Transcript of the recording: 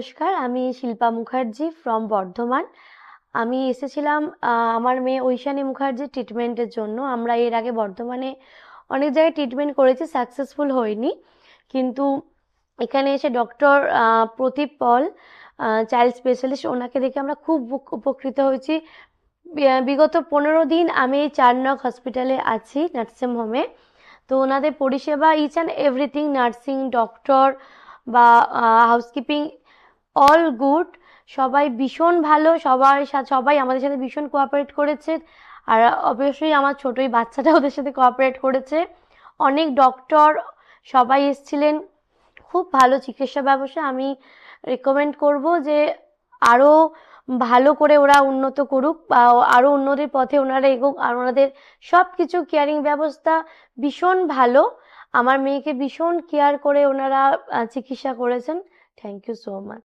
নমস্কার, আমি শিল্পা মুখার্জি ফ্রম বর্ধমান। আমি এসেছিলাম আমার মেয়ে ঐশানী মুখার্জির ট্রিটমেন্টের জন্য। আমরা এর আগে বর্ধমানে অনেক জায়গায় ট্রিটমেন্ট করেছি, সাকসেসফুল হয়নি। কিন্তু এখানে এসে ডক্টর প্রদীপ পল, চাইল্ড স্পেশালিস্ট, ওনাকে দেখে আমরা খুব উপকৃত হয়েছি। বিগত 15 দিন আমি এই 4 নং হসপিটালে আছি, নার্সিং হোমে। তো ওনাদের পরিষেবা each and everything, nursing, doctor বা হাউসকিপিং, অল গুড। সবাই ভীষণ ভালো, সবাই আমাদের সাথে ভীষণ কোঅপারেট করেছে। আর অবশ্যই আমার ছোটই বাচ্চাটা ওদের সাথে কোঅপারেট করেছে। অনেক ডক্টর সবাই এসছিলেন, খুব ভালো চিকিৎসা ব্যবস্থা। আমি রেকমেন্ড করব যে আরও ভালো করে ওরা উন্নত করুক বা আরও উন্নতির পথে ওনারা এগোক। আর ওনাদের সব কিছু কেয়ারিং ব্যবস্থা ভীষণ ভালো। আমার মেয়েকে ভীষণ কেয়ার করে ওনারা চিকিৎসা করেছেন। Thank you so much.